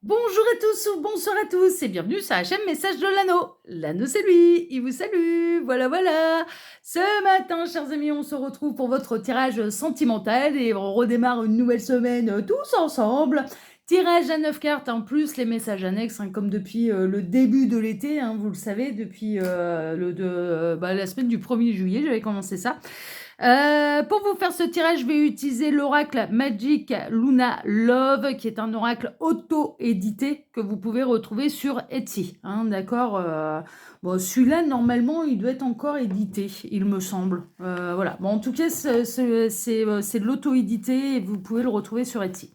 Bonjour à tous ou bonsoir à tous et bienvenue sur la chaîne Message de l'Anneau. L'Anneau c'est lui, il vous salue, voilà. Ce matin, chers amis, on se retrouve pour votre tirage sentimental et on redémarre une nouvelle semaine tous ensemble. Tirage à 9 cartes, en plus les messages annexes, comme depuis le début de l'été, vous le savez, depuis la semaine du 1er juillet, j'avais commencé ça. Pour vous faire ce tirage, je vais utiliser l'oracle Magic Luna Love, qui est un oracle auto-édité que vous pouvez retrouver sur Etsy. D'accord. Bon, celui-là, normalement, il doit être encore édité, il me semble. Voilà. Bon, en tout cas, c'est de l'auto-édité et vous pouvez le retrouver sur Etsy.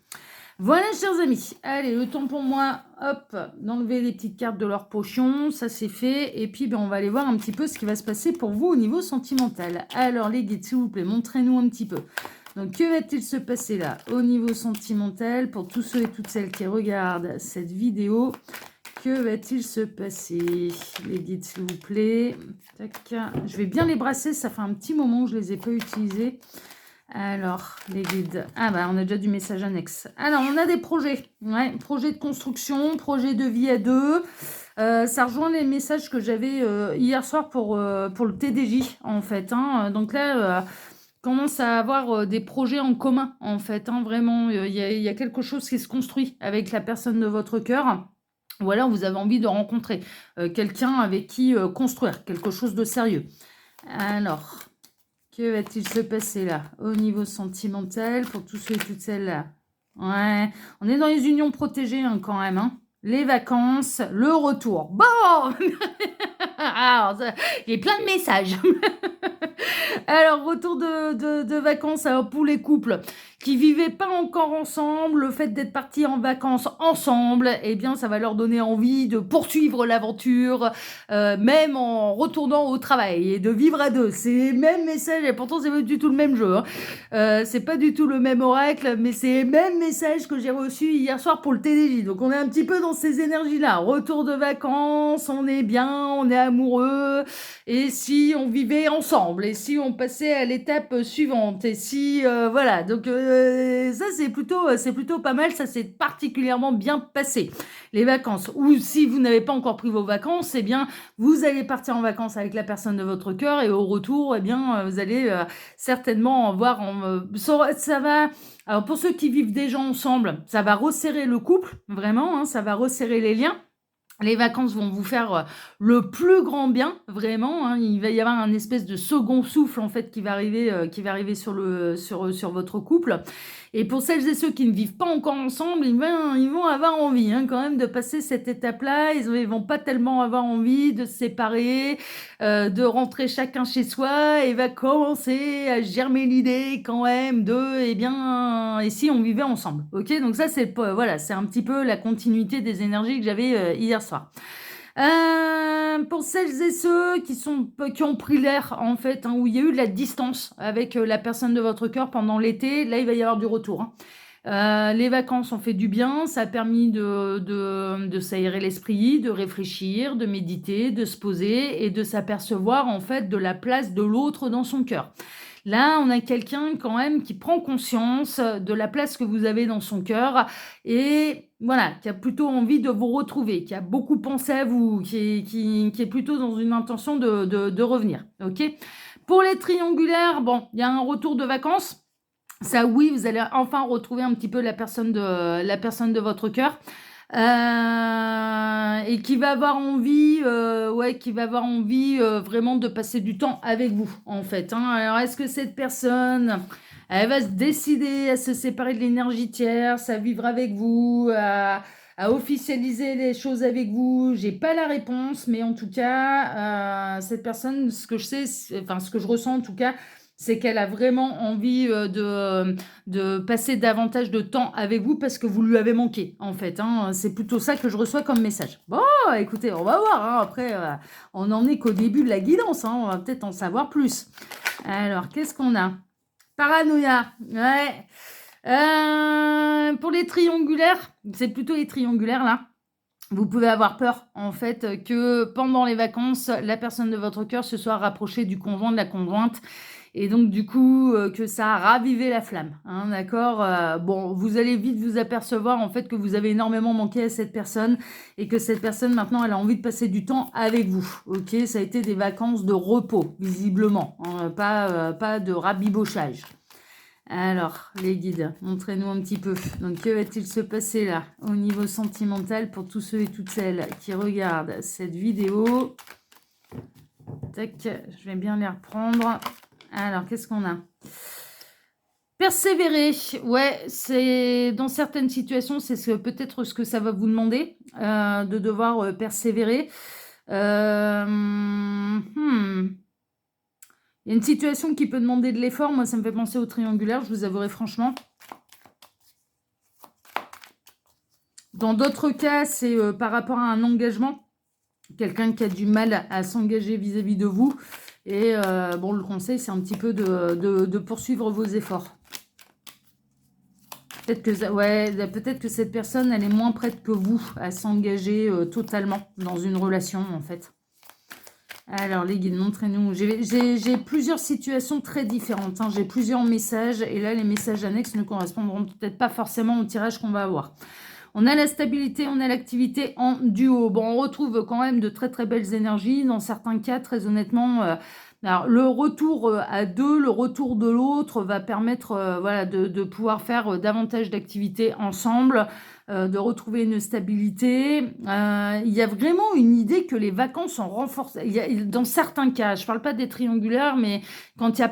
Voilà, chers amis. Allez, le temps pour moi, hop, d'enlever les petites cartes de leur potion. Ça, c'est fait. Et puis, on va aller voir un petit peu ce qui va se passer pour vous au niveau sentimental. Alors, les guides, s'il vous plaît, montrez-nous un petit peu. Donc, que va-t-il se passer là au niveau sentimental pour tous ceux et toutes celles qui regardent cette vidéo? Que va-t-il se passer? Les guides, s'il vous plaît. Tac. Je vais bien les brasser. Ça fait un petit moment que je ne les ai pas utilisés. Alors, les guides. Ah bah, on a déjà du message annexe. Alors, on a des projets. Ouais, projet de construction, projet de vie à deux. Ça rejoint les messages que j'avais hier soir pour le TDJ, en fait. Donc là, commence à avoir des projets en commun, en fait. Vraiment, il y a quelque chose qui se construit avec la personne de votre cœur. Ou alors, vous avez envie de rencontrer quelqu'un avec qui construire quelque chose de sérieux. Alors... Que va-t-il se passer là au niveau sentimental pour tous ceux et toutes celles-là? Ouais, on est dans les unions protégées quand même. Les vacances, le retour. Bon Alors, il y a plein de messages. Alors, retour de vacances pour les couples qui vivaient pas encore ensemble. Le fait d'être partis en vacances ensemble, eh bien, ça va leur donner envie de poursuivre l'aventure, même en retournant au travail et de vivre à deux. C'est les mêmes messages et pourtant, c'est pas du tout le même jeu. C'est pas du tout le même oracle, mais c'est les mêmes messages que j'ai reçus hier soir pour le TDJ. Donc, on est un petit peu dans ces énergies-là. Retour de vacances, on est bien, on est amoureux. Et si on vivait ensemble, et si on passait à l'étape suivante, et si voilà, donc ça c'est plutôt pas mal, ça s'est particulièrement bien passé. Les vacances, ou si vous n'avez pas encore pris vos vacances, eh bien vous allez partir en vacances avec la personne de votre cœur et au retour, eh bien vous allez certainement voir, ça va. Alors pour ceux qui vivent déjà ensemble, ça va resserrer le couple, vraiment, ça va resserrer les liens. Les vacances vont vous faire le plus grand bien, vraiment. Il va y avoir un espèce de second souffle en fait qui va arriver sur votre couple. Et pour celles et ceux qui ne vivent pas encore ensemble, ils vont avoir envie quand même de passer cette étape-là. Ils vont pas tellement avoir envie de se séparer, de rentrer chacun chez soi. Et va commencer à germer l'idée quand même de, eh bien, et si on vivait ensemble, ok? Donc ça c'est voilà, c'est un petit peu la continuité des énergies que j'avais hier soir. Pour celles et ceux qui ont pris l'air, en fait, où il y a eu de la distance avec la personne de votre cœur pendant l'été, là, il va y avoir du retour. Les vacances ont fait du bien, ça a permis de s'aérer l'esprit, de réfléchir, de méditer, de se poser et de s'apercevoir, en fait, de la place de l'autre dans son cœur. Là, on a quelqu'un quand même qui prend conscience de la place que vous avez dans son cœur et voilà, qui a plutôt envie de vous retrouver, qui a beaucoup pensé à vous, qui est plutôt dans une intention de revenir. Ok. Pour les triangulaires, bon, il y a un retour de vacances. Ça, oui, vous allez enfin retrouver un petit peu la personne de votre cœur. Et qui va avoir envie, vraiment de passer du temps avec vous, en fait. Alors, est-ce que cette personne, elle va se décider à se séparer de l'énergie tierce, à vivre avec vous, à officialiser les choses avec vous? J'ai pas la réponse, mais en tout cas, cette personne, ce que je sais, ce que je ressens en tout cas, c'est qu'elle a vraiment envie de passer davantage de temps avec vous parce que vous lui avez manqué, en fait. C'est plutôt ça que je reçois comme message. Bon, écoutez, on va voir. Après, on n'en est qu'au début de la guidance. On va peut-être en savoir plus. Alors, qu'est-ce qu'on a? Paranoïa. Ouais. Pour les triangulaires, c'est plutôt les triangulaires, là. Vous pouvez avoir peur, en fait, que pendant les vacances, la personne de votre cœur se soit rapprochée du conjoint, de la conjointe, et donc du coup, que ça a ravivé la flamme, hein, d'accord? Bon, vous allez vite vous apercevoir, en fait, que vous avez énormément manqué à cette personne et que cette personne, maintenant, elle a envie de passer du temps avec vous, OK? Ça a été des vacances de repos, visiblement, hein, pas de rabibochage. Alors, les guides, montrez-nous un petit peu. Donc, que va-t-il se passer là, au niveau sentimental, pour tous ceux et toutes celles qui regardent cette vidéo? Tac, je vais bien les reprendre. Alors, qu'est-ce qu'on a? Persévérer, ouais, c'est dans certaines situations, peut-être ce que ça va vous demander, de devoir persévérer. Il y a une situation qui peut demander de l'effort. Moi, ça me fait penser au triangulaire, je vous avouerai franchement. Dans d'autres cas, c'est par rapport à un engagement. Quelqu'un qui a du mal à s'engager vis-à-vis de vous. Et bon, le conseil, c'est un petit peu de poursuivre vos efforts. Peut-être que cette personne, elle est moins prête que vous à s'engager totalement dans une relation, en fait. Alors, les guides, montrez-nous. J'ai plusieurs situations très différentes, hein. J'ai plusieurs messages. Et là, les messages annexes ne correspondront peut-être pas forcément au tirage qu'on va avoir. On a la stabilité, on a l'activité en duo. Bon, on retrouve quand même de très très belles énergies. Dans certains cas, très honnêtement, alors, le retour à deux, le retour de l'autre va permettre voilà, de pouvoir faire davantage d'activités ensemble, de retrouver une stabilité. Il y a vraiment une idée que les vacances sont renforcées. Dans certains cas, je ne parle pas des triangulaires, mais quand il n'y a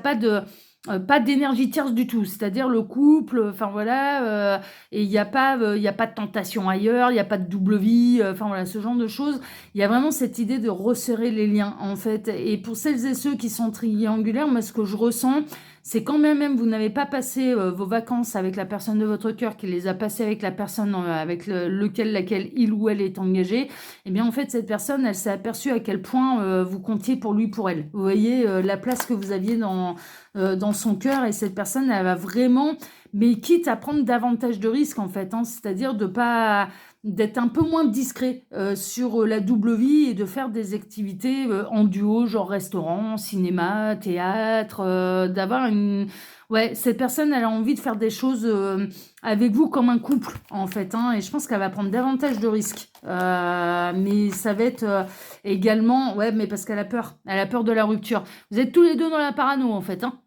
pas d'énergie tierce du tout, c'est-à-dire le couple, enfin voilà, et il n'y a pas de tentation ailleurs, il n'y a pas de double vie, enfin voilà, ce genre de choses. Il y a vraiment cette idée de resserrer les liens, en fait. Et pour celles et ceux qui sont triangulaires, moi, ce que je ressens, c'est quand même vous n'avez pas passé vos vacances avec la personne de votre cœur, qui les a passées avec la personne avec laquelle il ou elle est engagé, eh bien, en fait, cette personne, elle s'est aperçue à quel point vous comptiez pour lui, pour elle. Vous voyez la place que vous aviez dans son cœur, et cette personne, elle va vraiment, mais quitte à prendre davantage de risques, en fait, hein, c'est-à-dire d'être un peu moins discret sur la double vie et de faire des activités en duo, genre restaurant, cinéma, théâtre, d'avoir une... Ouais, cette personne, elle a envie de faire des choses avec vous comme un couple, en fait, hein, et je pense qu'elle va prendre davantage de risques. Mais ça va être également... Ouais, mais parce qu'elle a peur. Elle a peur de la rupture. Vous êtes tous les deux dans la parano, en fait, hein.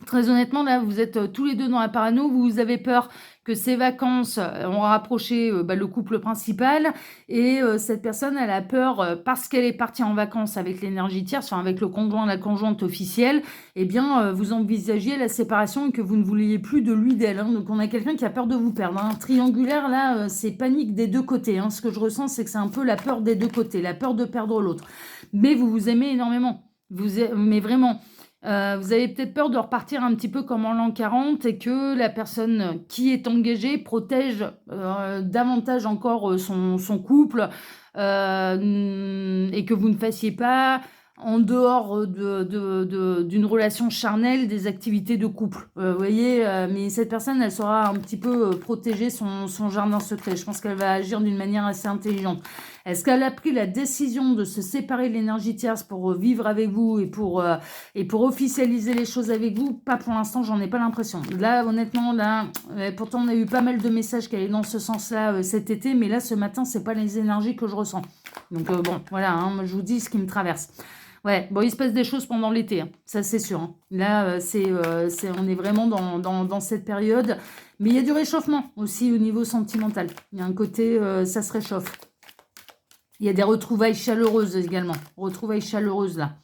Très honnêtement, là, vous êtes tous les deux dans la parano, vous avez peur que ces vacances ont rapproché le couple principal, et cette personne, elle a peur, parce qu'elle est partie en vacances avec l'énergie tierce, enfin avec le conjoint, la conjointe officielle, eh bien, vous envisagiez la séparation et que vous ne vouliez plus de lui, d'elle, hein. Donc, on a quelqu'un qui a peur de vous perdre, hein. Triangulaire, là, c'est panique des deux côtés, hein. Ce que je ressens, c'est que c'est un peu la peur des deux côtés, la peur de perdre l'autre. Mais vous vous aimez énormément, mais vraiment... vous avez peut-être peur de repartir un petit peu comme en l'an 40 et que la personne qui est engagée protège davantage encore son couple, et que vous ne fassiez pas, en dehors d'une relation charnelle, des activités de couple. Vous voyez, mais cette personne, elle saura un petit peu protéger son jardin secret. Je pense qu'elle va agir d'une manière assez intelligente. Est-ce qu'elle a pris la décision de se séparer de l'énergie tierce pour vivre avec vous et pour officialiser les choses avec vous? Pas pour l'instant, j'en ai pas l'impression. Là, honnêtement, là, pourtant on a eu pas mal de messages qui allaient dans ce sens-là cet été, mais là, ce matin, c'est pas les énergies que je ressens. Donc bon, voilà, hein, moi, je vous dis ce qui me traverse. Ouais, bon, il se passe des choses pendant l'été, hein, ça c'est sûr, hein. Là, on est vraiment dans cette période, mais il y a du réchauffement aussi au niveau sentimental. Il y a un côté, ça se réchauffe. Il y a des retrouvailles chaleureuses également. Retrouvailles chaleureuses là.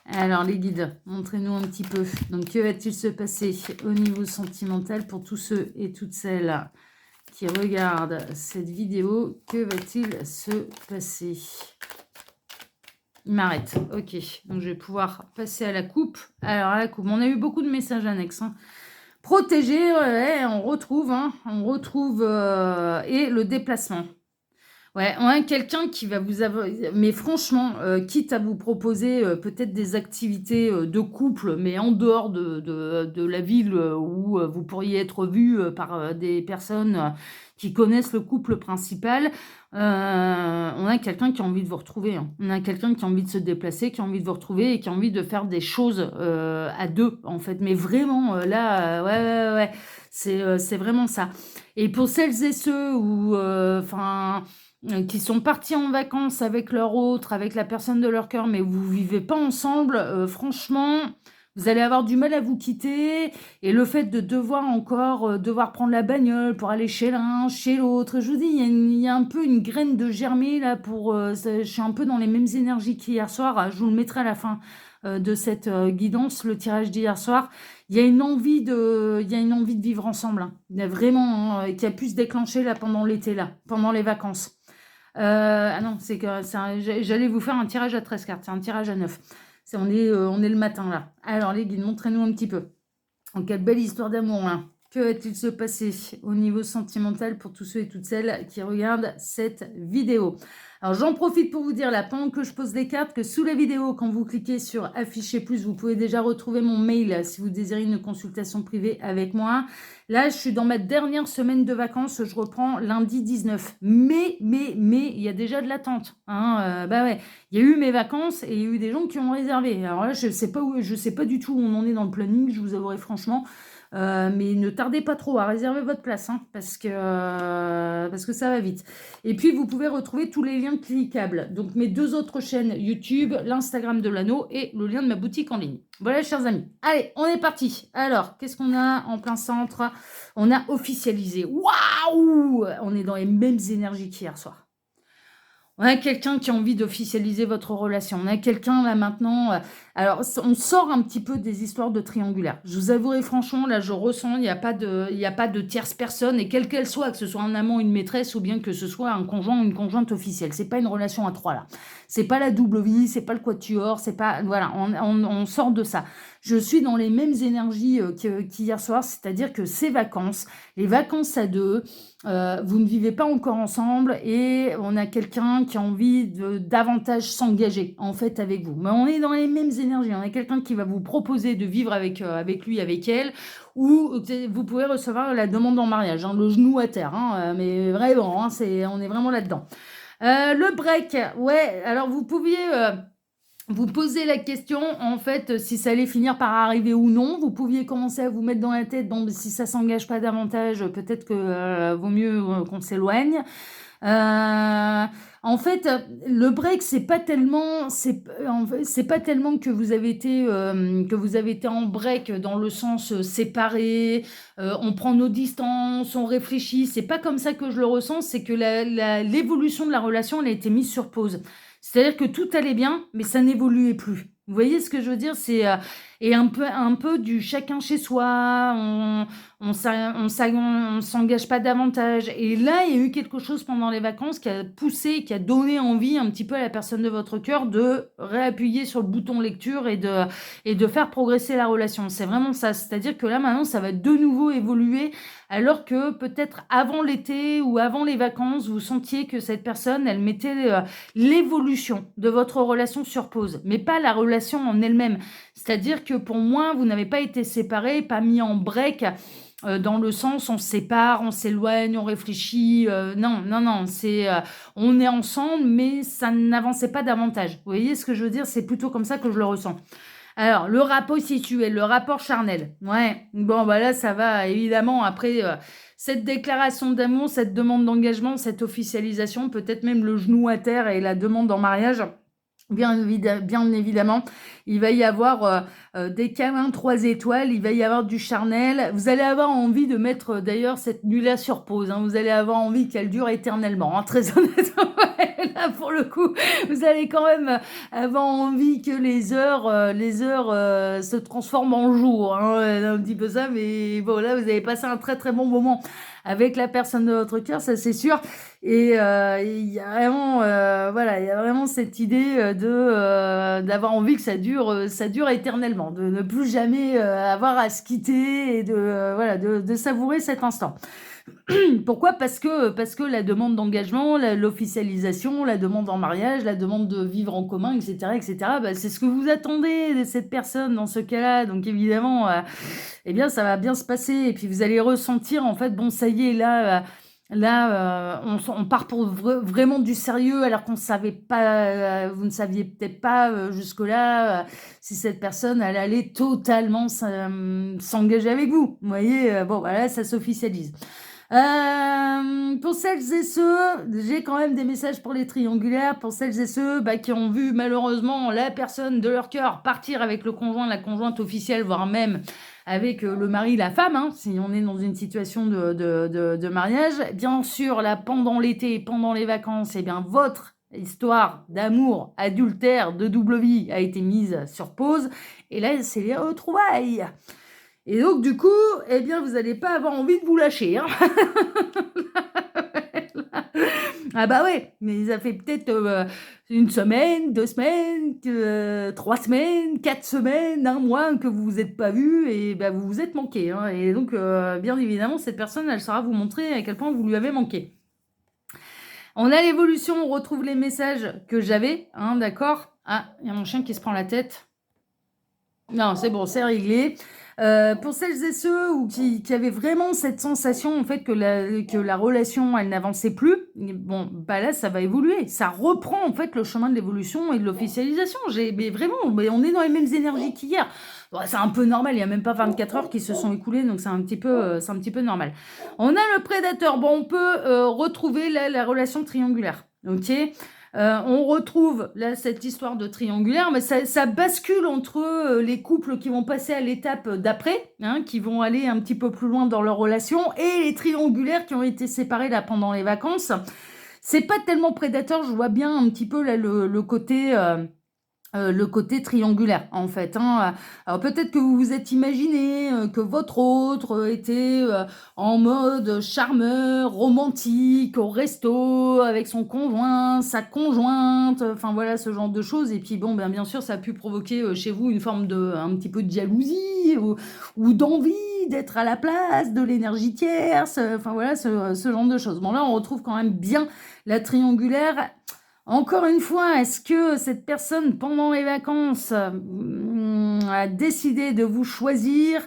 Alors les guides, montrez-nous un petit peu. Donc que va-t-il se passer au niveau sentimental pour tous ceux et toutes celles qui regardent cette vidéo? Que va-t-il se passer? Il m'arrête. Ok. Donc je vais pouvoir passer à la coupe. Alors à la coupe, on a eu beaucoup de messages annexes, hein. Protéger, ouais, on retrouve, hein, et le déplacement. Ouais, quelqu'un qui va vous avoir... Mais franchement, quitte à vous proposer peut-être des activités de couple, mais en dehors de la ville où vous pourriez être vu par des personnes qui connaissent le couple principal, on a quelqu'un qui a envie de vous retrouver, hein. On a quelqu'un qui a envie de se déplacer, qui a envie de vous retrouver et qui a envie de faire des choses à deux, en fait. Mais vraiment, là, ouais, c'est vraiment ça. Et pour celles et ceux où, qui sont partis en vacances avec leur autre, avec la personne de leur cœur, mais vous vivez pas ensemble, franchement, vous allez avoir du mal à vous quitter. Et le fait de devoir encore, devoir prendre la bagnole pour aller chez l'un, chez l'autre, je vous dis, il y a un peu une graine de germer là pour... je suis un peu dans les mêmes énergies qu'hier soir. Je vous le mettrai à la fin de cette guidance, le tirage d'hier soir. Il y a une envie de vivre ensemble, hein. Il y a vraiment, qui a pu se déclencher là pendant l'été, là, pendant les vacances. Ah non, c'est que j'allais vous faire un tirage à 13 cartes, c'est un tirage à 9. On est le matin là. Alors les guides, montrez-nous un petit peu. Oh, quelle belle histoire d'amour là. Que va-t-il se passer au niveau sentimental pour tous ceux et toutes celles qui regardent cette vidéo? Alors j'en profite pour vous dire là, pendant que je pose les cartes, que sous la vidéo, quand vous cliquez sur afficher plus, vous pouvez déjà retrouver mon mail si vous désirez une consultation privée avec moi. Là, je suis dans ma dernière semaine de vacances, je reprends lundi 19. Mais, il y a déjà de l'attente, hein, bah ouais, il y a eu mes vacances et il y a eu des gens qui ont réservé. Alors là, je sais pas du tout où on en est dans le planning, je vous avouerai franchement. Mais ne tardez pas trop à réserver votre place, hein, parce que ça va vite. Et puis, vous pouvez retrouver tous les liens cliquables. Donc, mes 2 autres chaînes YouTube, l'Instagram de l'anneau et le lien de ma boutique en ligne. Voilà, chers amis. Allez, on est parti. Alors, qu'est-ce qu'on a en plein centre? On a officialisé. Waouh! On est dans les mêmes énergies qu'hier soir. On a quelqu'un qui a envie d'officialiser votre relation. On a quelqu'un là maintenant... alors, on sort un petit peu des histoires de triangulaire. Je vous avouerai franchement, là, je ressens, il n'y a pas de tierce personne, et quelle qu'elle soit, que ce soit un amant, une maîtresse, ou bien que ce soit un conjoint ou une conjointe officielle. C'est pas une relation à 3, là. C'est pas la double vie, c'est pas le quatuor, c'est pas... Voilà, on sort de ça. Je suis dans les mêmes énergies qu'hier soir, c'est-à-dire que ces vacances, les vacances à 2... vous ne vivez pas encore ensemble et on a quelqu'un qui a envie de davantage s'engager en fait avec vous. Mais on est dans les mêmes énergies. On a quelqu'un qui va vous proposer de vivre avec lui, avec elle, ou vous pouvez recevoir la demande en mariage, hein, le genou à terre. Hein, mais vraiment, hein, on est vraiment là-dedans. Le break, ouais. Alors vous pouviez... vous posez la question, en fait, si ça allait finir par arriver ou non. Vous pouviez commencer à vous mettre dans la tête, bon, si ça s'engage pas davantage, peut-être que vaut mieux qu'on s'éloigne. En fait, le break, c'est pas tellement que vous avez été en break dans le sens séparé, on prend nos distances, on réfléchit. C'est pas comme ça que je le ressens. C'est que l'évolution de la relation, elle a été mise sur pause. C'est-à-dire que tout allait bien, mais ça n'évoluait plus. Vous voyez ce que je veux dire? C'est et un peu du chacun chez soi. On s'engage pas davantage. Et là, il y a eu quelque chose pendant les vacances qui a poussé, qui a donné envie un petit peu à la personne de votre cœur de réappuyer sur le bouton lecture et de faire progresser la relation. C'est vraiment ça. C'est-à-dire que là, maintenant, ça va de nouveau évoluer. Alors que peut-être avant l'été ou avant les vacances, vous sentiez que cette personne, elle mettait l'évolution de votre relation sur pause, mais pas la relation en elle-même. C'est-à-dire que pour moi, vous n'avez pas été séparés, pas mis en break dans le sens on se sépare, on s'éloigne, on réfléchit. Non, c'est on est ensemble, mais ça n'avançait pas davantage. Vous voyez ce que je veux dire? C'est plutôt comme ça que je le ressens. Alors, le rapport sexuel, le rapport charnel. Ouais, bon, bah là, ça va évidemment après cette déclaration d'amour, cette demande d'engagement, cette officialisation, peut-être même le genou à terre et la demande en mariage. Bien évidemment, il va y avoir des câlins 3 étoiles, il va y avoir du charnel. Vous allez avoir envie de mettre d'ailleurs cette nuit-là sur pause. Hein. Vous allez avoir envie qu'elle dure éternellement, hein, très honnêtement. Là, pour le coup, vous allez quand même avoir envie que les heures se transforment en jours. Hein, un petit peu ça, mais bon, là, vous avez passé un très très bon moment avec la personne de votre cœur, ça c'est sûr. Et il y a vraiment, il y a vraiment cette idée d'avoir envie que ça dure éternellement, de ne plus jamais avoir à se quitter et de savourer cet instant. Pourquoi? Parce que la demande d'engagement, l'officialisation, la demande en mariage, la demande de vivre en commun, etc., bah, c'est ce que vous attendez de cette personne dans ce cas-là. Donc évidemment, eh bien, ça va bien se passer. Et puis vous allez ressentir, en fait, bon, ça y est, là, Là, on part pour vraiment du sérieux alors qu'on savait pas, vous ne saviez peut-être pas, jusque-là, si cette personne, elle allait totalement s'engager avec vous. Vous voyez? Bon, bah, là, ça s'officialise. Pour celles et ceux, j'ai quand même des messages pour les triangulaires, pour celles et ceux, bah, qui ont vu malheureusement la personne de leur cœur partir avec le conjoint, la conjointe officielle, voire même avec le mari, la femme, hein, si on est dans une situation de mariage. Bien sûr, là, pendant l'été, pendant les vacances, eh bien, votre histoire d'amour, adultère, de double vie a été mise sur pause. Et là, c'est les retrouvailles. Et donc, du coup, eh bien, vous n'allez pas avoir envie de vous lâcher, hein. Ah bah ouais, mais ça fait peut-être une semaine, 2 semaines, 3 semaines, 4 semaines, un mois que vous vous êtes pas vus et bah, vous vous êtes manqué, hein. Et donc, bien évidemment, cette personne, elle saura vous montrer à quel point vous lui avez manqué. On a l'évolution, on retrouve les messages que j'avais, hein, d'accord. Ah, il y a mon chien qui se prend la tête. Non, c'est bon, c'est réglé. Pour celles et ceux qui avaient vraiment cette sensation en fait que la relation elle n'avançait plus, bon bah là ça va évoluer, ça reprend en fait le chemin de l'évolution et de l'officialisation. Mais vraiment, on est dans les mêmes énergies qu'hier. Bon, c'est un peu normal, il y a même pas 24 heures qui se sont écoulées, donc c'est un petit peu normal. On a le prédateur. Bon, on peut retrouver la relation triangulaire, ok. On retrouve là cette histoire de triangulaire, mais ça bascule entre les couples qui vont passer à l'étape d'après, hein, qui vont aller un petit peu plus loin dans leur relation, et les triangulaires qui ont été séparés là pendant les vacances. C'est pas tellement prédateur, je vois bien un petit peu là le côté triangulaire en fait, hein. Alors peut-être que vous vous êtes imaginé que votre autre était en mode charmeur, romantique, au resto, avec son conjoint, sa conjointe, enfin voilà ce genre de choses. Et puis bon, ben, bien sûr, ça a pu provoquer chez vous une forme un petit peu de jalousie ou d'envie d'être à la place de l'énergie tierce, enfin voilà ce genre de choses. Bon là, on retrouve quand même bien la triangulaire. Encore une fois, est-ce que cette personne, pendant les vacances, a décidé de vous choisir?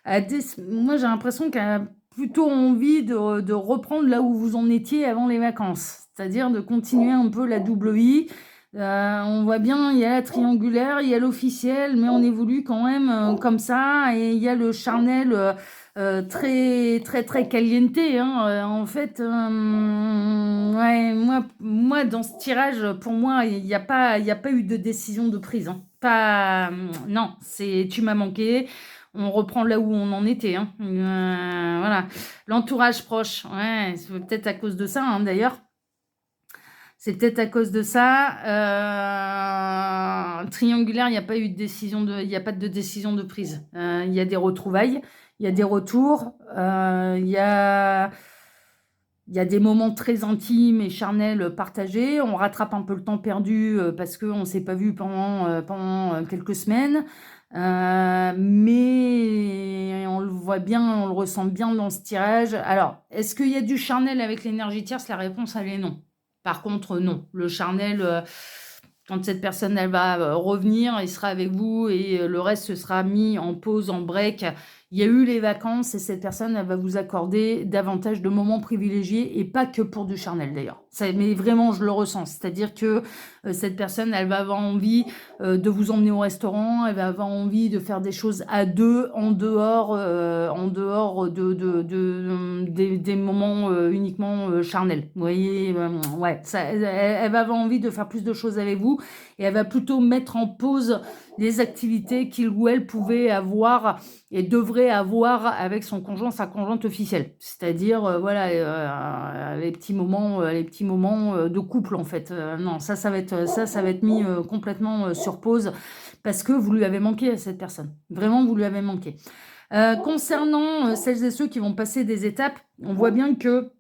Moi, j'ai l'impression qu'elle a plutôt envie de reprendre là où vous en étiez avant les vacances, c'est-à-dire de continuer un peu la double vie. On voit bien, il y a la triangulaire, il y a l'officiel, mais on évolue quand même comme ça, et il y a le charnel très très très caliente, hein. En fait, ouais, moi dans ce tirage, pour moi, il n'y a pas eu de décision de prise, hein. Pas, non, c'est tu m'as manqué. On reprend là où on en était, hein. Voilà, l'entourage proche, ouais, c'est peut-être à cause de ça, hein, d'ailleurs. C'est peut-être à cause de ça. Triangulaire, il n'y a pas eu de décision il n'y a pas de décision de prise. Il y a des retrouvailles, il y a des retours, il y a des moments très intimes et charnels partagés. On rattrape un peu le temps perdu parce qu'on ne s'est pas vu pendant quelques semaines. Mais on le voit bien, on le ressent bien dans ce tirage. Alors, est-ce qu'il y a du charnel avec l'énergie tierce? La réponse, elle est non. Par contre, non. Le charnel, quand cette personne elle va revenir, il sera avec vous et le reste se sera mis en pause, en break. Il y a eu les vacances et cette personne elle va vous accorder davantage de moments privilégiés et pas que pour du charnel d'ailleurs. Mais vraiment, je le ressens. C'est-à-dire que cette personne, elle va avoir envie de vous emmener au restaurant, elle va avoir envie de faire des choses à deux en dehors des moments uniquement charnels. Vous voyez, ouais, elle va avoir envie de faire plus de choses avec vous et elle va plutôt mettre en pause les activités qu'il ou elle pouvait avoir et devrait avoir avec son conjoint, sa conjointe officielle. C'est-à-dire, voilà, les petits moments de couple, en fait. Non, ça va être mis complètement sur pause parce que vous lui avez manqué à cette personne. Vraiment, vous lui avez manqué. Concernant celles et ceux qui vont passer des étapes, on voit bien que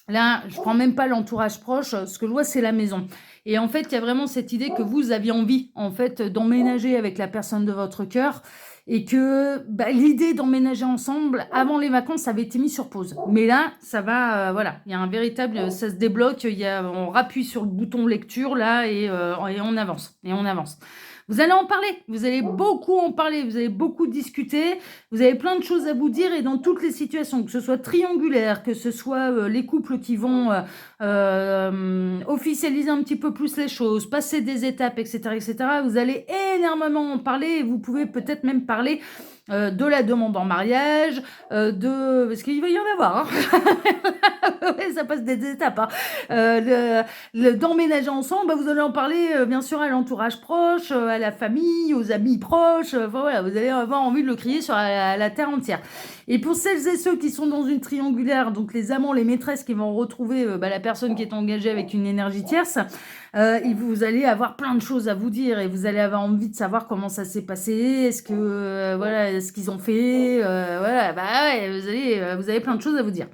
là, je prends même pas l'entourage proche. Ce que je vois, c'est la maison. Et en fait, il y a vraiment cette idée que vous aviez envie, en fait, d'emménager avec la personne de votre cœur. Et que l'idée d'emménager ensemble, avant les vacances, ça avait été mis sur pause. Mais là, ça va, voilà. Il y a un véritable... Ça se débloque. On rappuie sur le bouton lecture, là, et on avance. Et on avance. Vous allez en parler, vous allez beaucoup en parler, vous allez beaucoup discuter, vous avez plein de choses à vous dire et dans toutes les situations, que ce soit triangulaire, que ce soit les couples qui vont officialiser un petit peu plus les choses, passer des étapes, etc., vous allez énormément en parler et vous pouvez peut-être même parler de la demande en mariage, parce qu'il va y en avoir, hein. Ouais, ça passe des étapes, hein. D'emménager ensemble, bah, vous allez en parler bien sûr à l'entourage proche, à la famille, aux amis proches, enfin, voilà, vous allez avoir envie de le crier sur la terre entière. Et pour celles et ceux qui sont dans une triangulaire, donc les amants, les maîtresses qui vont retrouver la personne qui est engagée avec une énergie tierce, vous allez avoir plein de choses à vous dire et vous allez avoir envie de savoir comment ça s'est passé, est-ce que voilà, ce qu'ils ont fait, voilà, bah ouais, vous avez plein de choses à vous dire.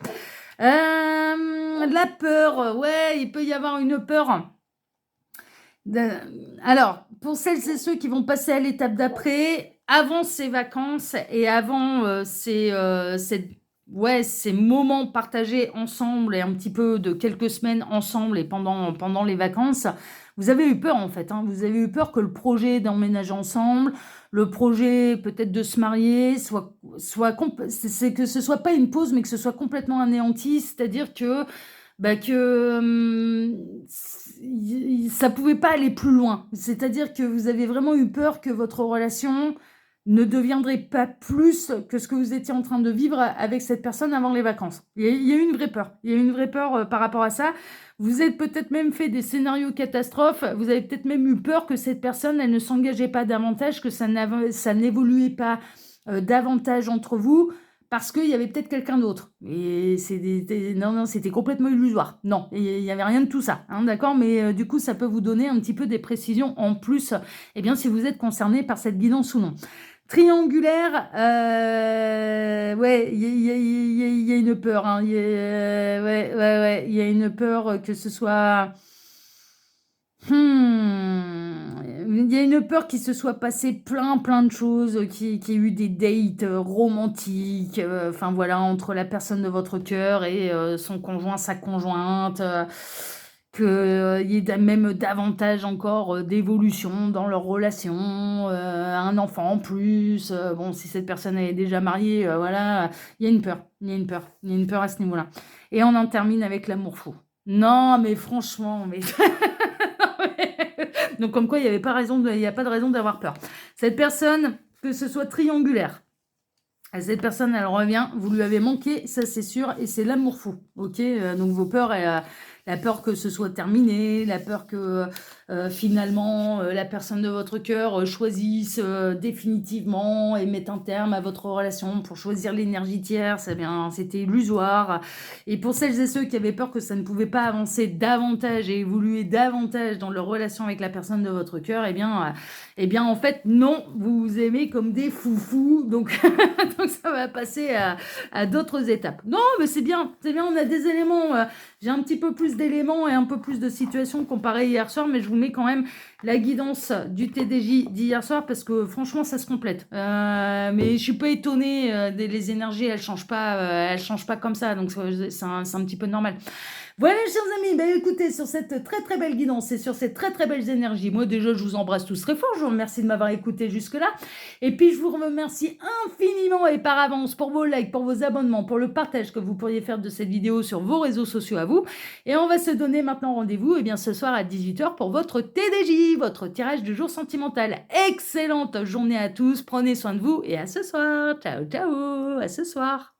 La peur, ouais, il peut y avoir une peur. Alors, pour celles et ceux qui vont passer à l'étape d'après, avant ces vacances et avant ces moments partagés ensemble et un petit peu de quelques semaines ensemble et pendant les vacances, vous avez eu peur en fait, hein. Vous avez eu peur que le projet d'emménager ensemble, le projet peut-être de se marier, c'est que ce soit pas une pause, mais que ce soit complètement anéanti, c'est-à-dire que ça pouvait pas aller plus loin. C'est-à-dire que vous avez vraiment eu peur que votre relation ne deviendrait pas plus que ce que vous étiez en train de vivre avec cette personne avant les vacances. Il y a eu une vraie peur. Il y a eu une vraie peur par rapport à ça. Vous êtes peut-être même fait des scénarios catastrophes. Vous avez peut-être même eu peur que cette personne, elle ne s'engageait pas davantage, que ça n'évoluait pas davantage entre vous. Parce qu'il y avait peut-être quelqu'un d'autre. Et non, c'était complètement illusoire. Non, il n'y avait rien de tout ça, hein, d'accord. Mais du coup, ça peut vous donner un petit peu des précisions en plus, eh bien, si vous êtes concerné par cette guidance ou non. Triangulaire, ouais, il y a une peur, hein, ouais, il y a une peur que ce soit... Il y a une peur qu'il se soit passé plein de choses, qu'il y ait eu des dates romantiques, enfin voilà, entre la personne de votre cœur et son conjoint, sa conjointe, qu'il y ait même davantage encore d'évolution dans leur relation, un enfant en plus, bon, si cette personne est déjà mariée, voilà, il y a une peur, il y a une peur à ce niveau-là. Et on en termine avec l'amour fou. Non, mais franchement, mais... Donc, comme quoi, il n'y a pas de raison d'avoir peur. Cette personne, que ce soit triangulaire, cette personne, elle revient, vous lui avez manqué, ça c'est sûr, et c'est l'amour fou, ok. Donc, vos peurs, la peur que ce soit terminé, la peur que finalement la personne de votre cœur choisisse définitivement et mette un terme à votre relation pour choisir l'énergie tierce, eh bien c'était illusoire. Et pour celles et ceux qui avaient peur que ça ne pouvait pas avancer davantage et évoluer davantage dans leur relation avec la personne de votre cœur, eh bien en fait non, vous vous aimez comme des foufous, donc, donc ça va passer à d'autres étapes. Non, mais c'est bien, on a des éléments, j'ai un petit peu plus d'éléments et un peu plus de situations comparé hier soir, mais je vous mets quand même la guidance du TDJ d'hier soir parce que franchement ça se complète. Mais je suis pas étonnée, les énergies elles changent pas comme ça, donc c'est un petit peu normal. Voilà, chers amis, écoutez, sur cette très belle guidance et sur ces très belles énergies, moi déjà je vous embrasse tous très fort, je vous remercie de m'avoir écouté jusque-là, et puis je vous remercie infiniment et par avance pour vos likes, pour vos abonnements, pour le partage que vous pourriez faire de cette vidéo sur vos réseaux sociaux à vous, et on va se donner maintenant rendez-vous ce soir à 18h pour votre TDJ, votre tirage du jour sentimental. Excellente journée à tous, prenez soin de vous, et à ce soir, ciao, à ce soir.